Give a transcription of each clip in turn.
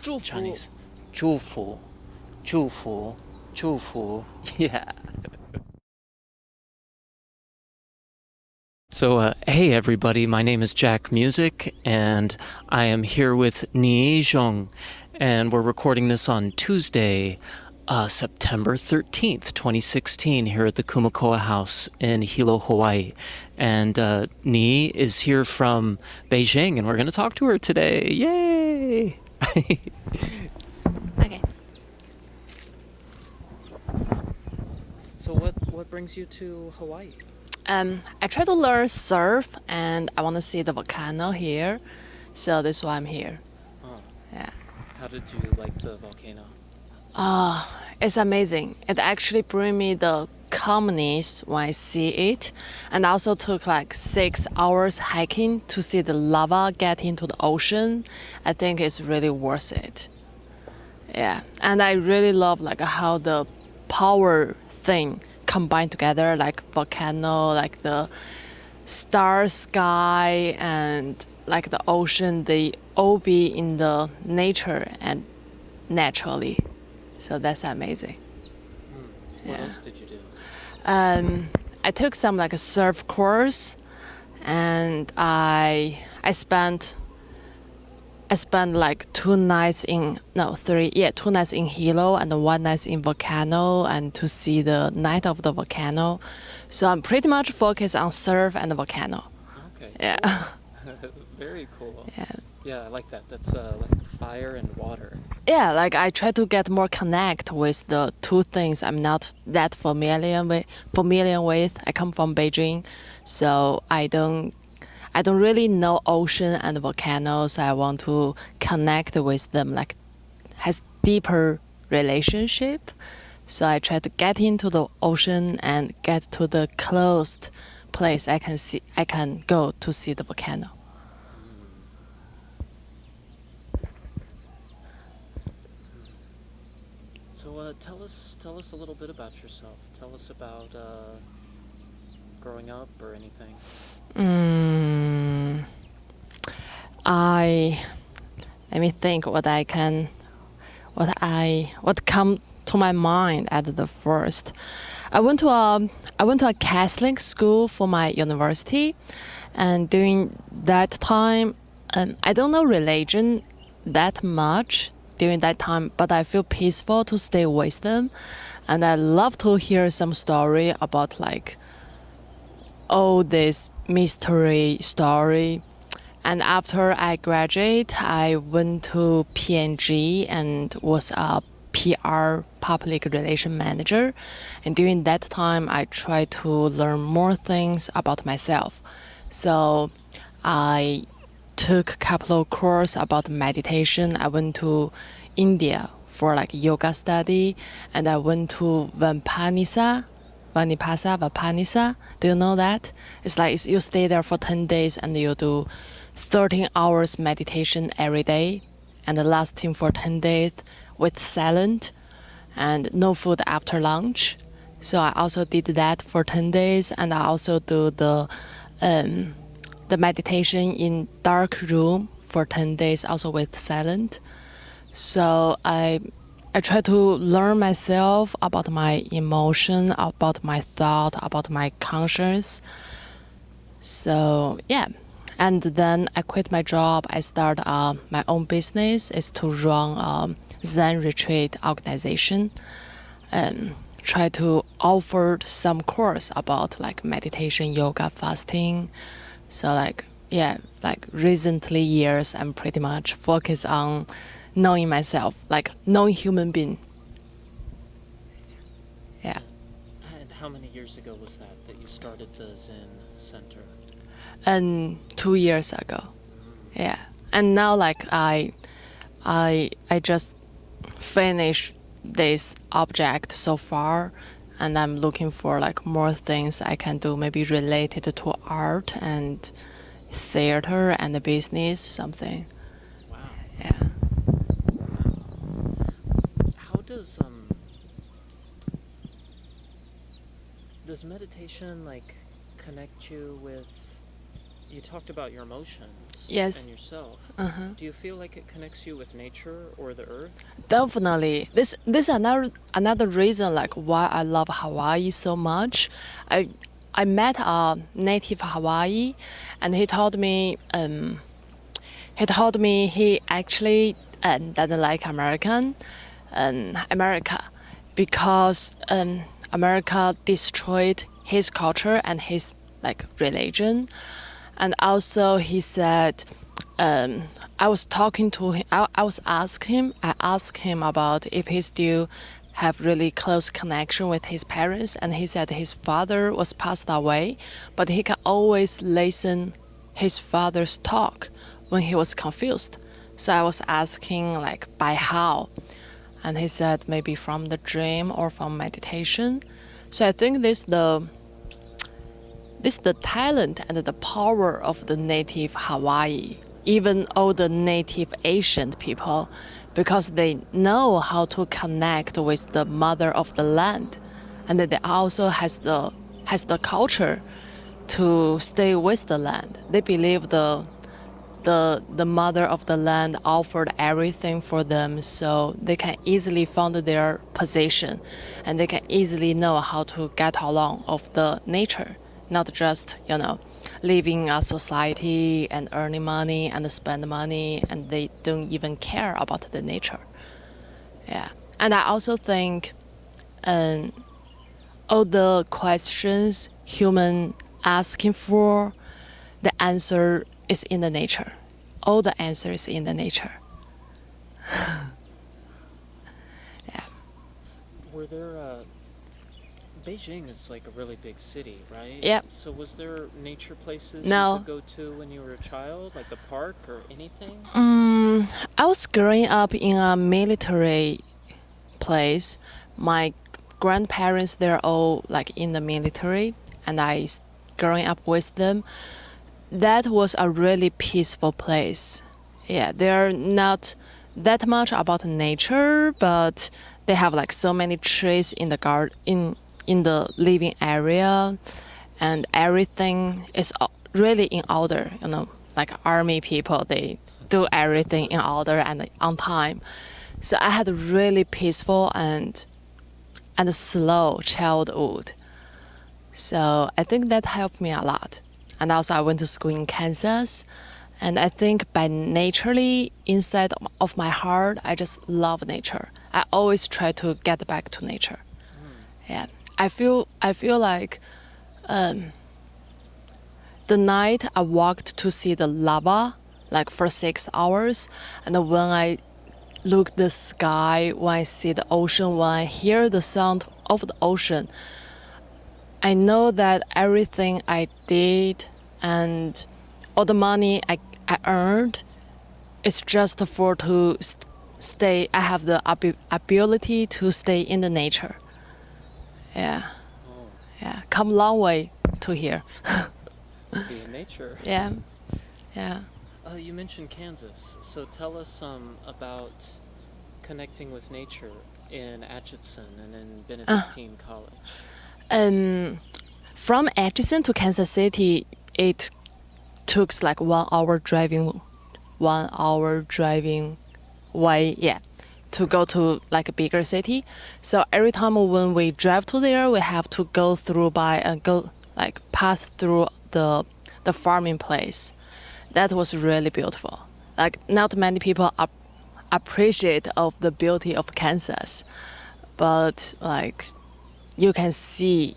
Chinese. 祝福,祝福,祝福. Yeah. So, hey everybody, my name is Jack Musick, and I am here with Zhang, and we're recording this on Tuesday, September 13th, 2016, here at the Kumukoa house in Hilo, Hawaii. And Ni is here from Beijing, and we're going to talk to her today. Yay! Okay. So what brings you to Hawaii? I try to learn surf and I want to see the volcano here. So that's why I'm here. Oh. Yeah. How did you like the volcano? It's amazing. It actually bring me the calmness when I see it. And I also took like 6 hours hiking to see the lava get into the ocean. I think it's really worth it. Yeah. And I really love like how the power thing combined together, like volcano, like the star sky and like the ocean, they all be in the nature and naturally. So that's amazing. What else did you do? I took some like a surf course, and I spent like 2 nights in 2 nights in Hilo and 1 night in volcano and to see the night of the volcano. So I'm pretty much focused on surf and the volcano. Okay. Yeah. Cool. Very cool. Yeah. Yeah, I like that. That's like fire and water. Yeah, like I try to get more connect with the two things I'm not that familiar with. I come from Beijing, so I don't really know ocean and volcanoes. I want to connect with them, like has deeper relationship. So I try to get into the ocean and get to the closed place I can go to see the volcano. So tell us a little bit about yourself. Tell us about growing up or anything. Let me think what come to my mind at the first. I went to a Catholic school for my university, and during that time, I don't know religion that much during that time, but I feel peaceful to stay with them, and I love to hear some story about like all this mystery story. And after I graduate, I went to PNG and was a PR public relation manager. And during that time, I tried to learn more things about myself. So I took a couple of courses about meditation. I went to India for like yoga study, and I went to Vipanissa. Do you know that? It's like you stay there for 10 days and you do 13 hours meditation every day, and lasting for 10 days with silent and no food after lunch. So I also did that for 10 days, and I also do the meditation in dark room for 10 days, also with silent. So I try to learn myself about my emotion, about my thought, about my conscience. So yeah. And then I quit my job. I start my own business. Is to run a Zen retreat organization and try to offer some course about like meditation, yoga, fasting. So like recently years, I'm pretty much focused on knowing myself, like knowing human being. Yeah. And how many years ago was that you started the Zen Center? And 2 years ago. Yeah. And now like I just finished this object so far, and I'm looking for like more things I can do, maybe related to art and theater and the business, something. Wow. Yeah. How does meditation like connect you with you talked about your emotions Yes. and yourself. Uh-huh. Do you feel like it connects you with nature or the earth? Definitely. This another reason like why I love Hawaii so much. I met a native Hawaii, and he told me he actually doesn't like America because America destroyed his culture and his like religion, and also he said I was talking to him. I asked him about if he still have really close connection with his parents, and he said his father was passed away, but he can always listen his father's talk when he was confused. So I was asking like by how, and he said maybe from the dream or from meditation. So I think this the talent and the power of the native Hawaii, even all the native Asian people, because they know how to connect with the mother of the land, and they also has the culture to stay with the land. They believe the mother of the land offered everything for them, so they can easily find their position, and they can easily know how to get along of the nature, not just living a society and earning money and spend money, and they don't even care about the nature. Yeah, and I also think all the questions human asking for, the answer is in the nature. All the answer is in the nature. Yeah. Were there, Beijing is like a really big city, right? Yep. So was there nature places No. you could go to when you were a child, like a park or anything? I was growing up in a military place. My grandparents, they're all like in the military, and growing up with them. That was a really peaceful place. Yeah, they're not that much about nature, but they have like so many trees in the in the living area, and everything is really in order. Like army people, they do everything in order and on time. So I had a really peaceful and slow childhood. So I think that helped me a lot. And also I went to school in Kansas. And I think by naturally inside of my heart, I just love nature. I always try to get back to nature. Yeah, I feel like the night I walked to see the lava, like for 6 hours, and when I look the sky, when I see the ocean, when I hear the sound of the ocean, I know that everything I did and all the money I earned is just for to stay. I have the ability to stay in the nature. Yeah, Oh, yeah. Come a long way to here. be in nature. Yeah, yeah. You mentioned Kansas, so tell us about connecting with nature in Atchison and in Benedictine College. From Atchison to Kansas City, it took like 1 hour driving, 1 hour driving way. Yeah, to go to like a bigger city. So every time when we drive to there, we have to go through pass through the farming place. That was really beautiful. Like not many people appreciate of the beauty of Kansas, but like you can see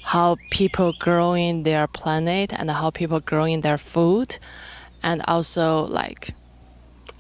how people growing their planet and how people growing their food, and also like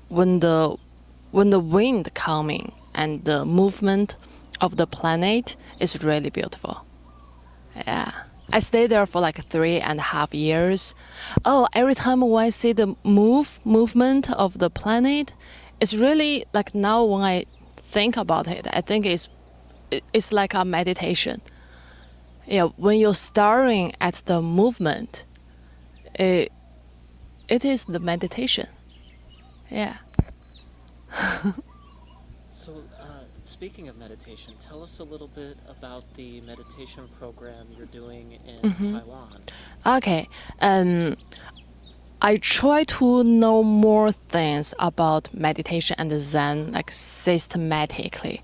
when the wind coming and the movement of the planet is really beautiful. Yeah. I stayed there for like 3.5 years. Oh, every time when I see the movement of the planet, it's really like now when I think about it, I think it's like a meditation. Yeah, when you're staring at the movement, it is the meditation. Yeah. So, speaking of meditation, tell us a little bit about the meditation program you're doing in Taiwan. Okay. I try to know more things about meditation and Zen, like systematically.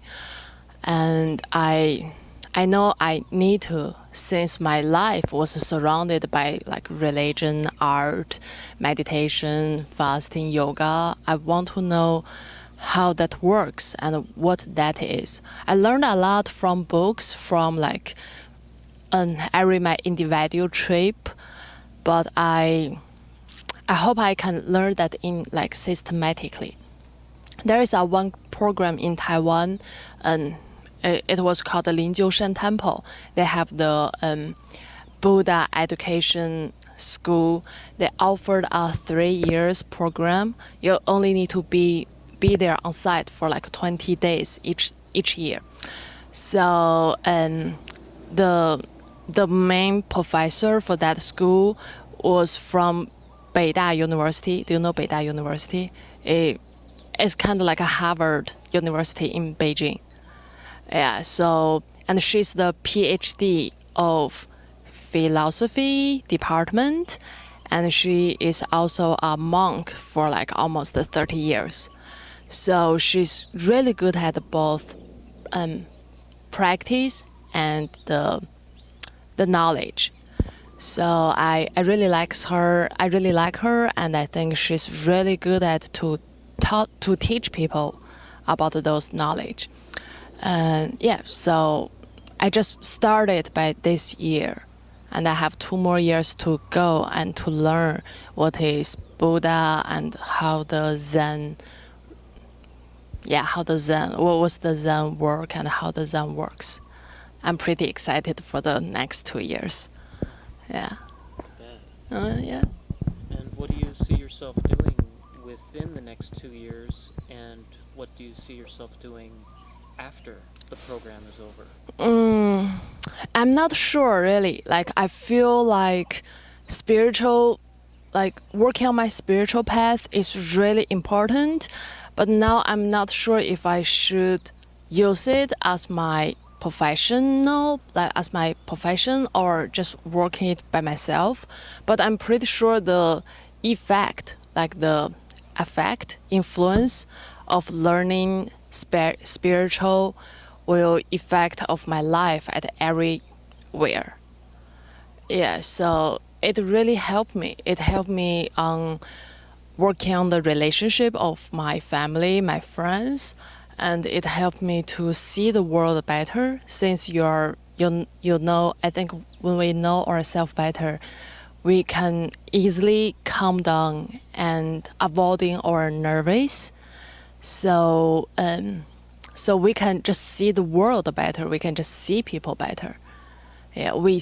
And I know I need to, since my life was surrounded by like religion, art, meditation, fasting, yoga. I want to know how that works and what that is. I learned a lot from books, from like I read my individual trip, but I hope I can learn that in like systematically. There is a one program in Taiwan, and it was called the Linjiushan Temple. They have the Buddha education school. They offered a 3 years program. You only need to be there on site for like 20 days each year. So the main professor for that school was from Beida University. Do you know Beida University? It's kind of like a Harvard University in Beijing. Yeah, so, and she's the PhD of philosophy department, and she is also a monk for like almost 30 years. So she's really good at both practice and the knowledge. So I really like her. I really like her, and I think she's really good at to teach people about those knowledge. And yeah, so I just started by this year, and I have 2 more years to go and to learn what is Buddha and how the Zen. Yeah, what was the Zen work and how the Zen works. I'm pretty excited for the next 2 years. Yeah. Yeah. And what do you see yourself doing within the next 2 years, and what do you see yourself doing after the program is over? I'm not sure really. Like I feel like working on my spiritual path is really important, but now I'm not sure if I should use it as my profession or just working it by myself. But I'm pretty sure the influence of learning spiritual will affect of my life at everywhere. Yeah, so it really helped me. It helped me on working on the relationship of my family, my friends, and it helped me to see the world better. Since you know, I think when we know ourselves better, we can easily calm down and avoiding our nervous. So we can just see the world better. We can just see people better. Yeah, we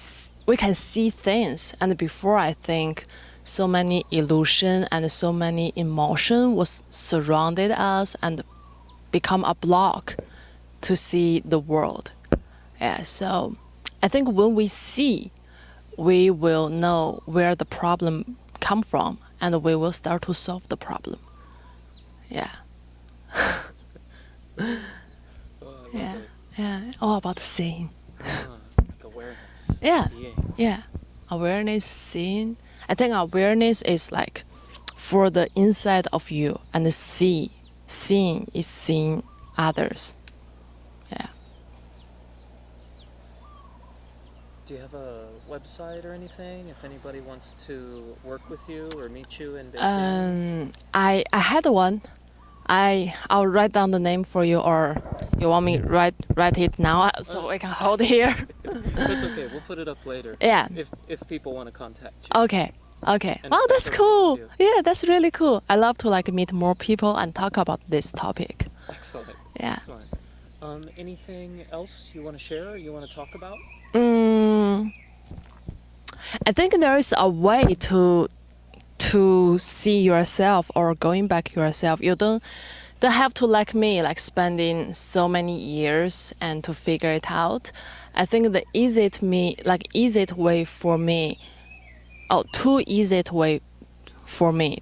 can see things. And before, I think so many illusion and so many emotion was surrounded us and become a block to see the world. Yeah, so I think when we see, we will know where the problem come from, and we will start to solve the problem. Yeah. Yeah, all about seeing. Like awareness. Yeah, Seeing. yeah. Awareness, seeing. I think awareness is like for the inside of you, and seeing is seeing others. Yeah. Do you have a website or anything if anybody wants to work with you or meet you in Beijing? I had one. I'll write down the name for you, or you want me write it now so I can hold here. That's okay. We'll put it up later. Yeah. If people want to contact you. Okay. And Oh, that's that's cool. okay with you. Yeah, that's really cool. I love to like meet more people and talk about this topic. Excellent. Yeah. Excellent. Anything else you want to share? You want to talk about? I think there is a way to see yourself or going back yourself. You don't have to like me, like spending so many years and to figure it out. I think the easiest way for me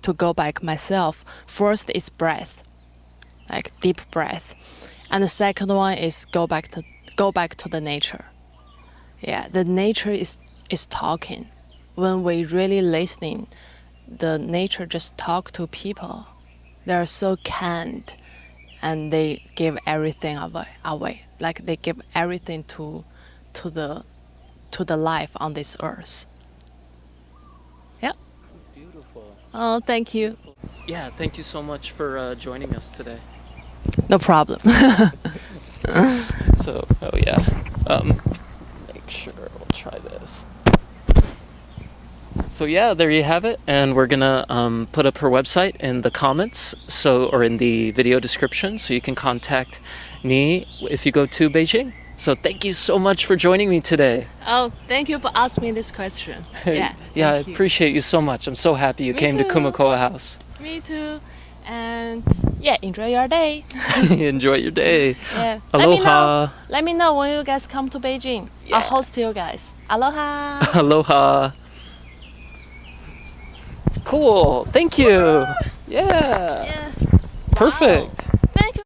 to go back myself, first is breath, like deep breath. And the second one is go back to the nature. Yeah, the nature is talking. When we really listening, the nature just talk to people. They're so kind, and they give everything away. Like they give everything to the life on this earth. Yeah. Beautiful. Oh, thank you. Yeah, thank you so much for joining us today. No problem. So, oh yeah. Make sure we'll try this. So yeah, there you have it, and we're gonna put up her website in the comments, or in the video description, so you can contact Ni if you go to Beijing. So thank you so much for joining me today. Oh, thank you for asking me this question. Yeah. Yeah, I thank you. appreciate you so much. I'm so happy you Me came to too. Kumukoa House. Me too. And yeah, enjoy your day. Enjoy your day. Yeah. Aloha. Let me know when you guys come to Beijing. Yeah. I'll host you guys. Aloha. Aloha. Cool. Thank you. Yeah. Yeah. Perfect.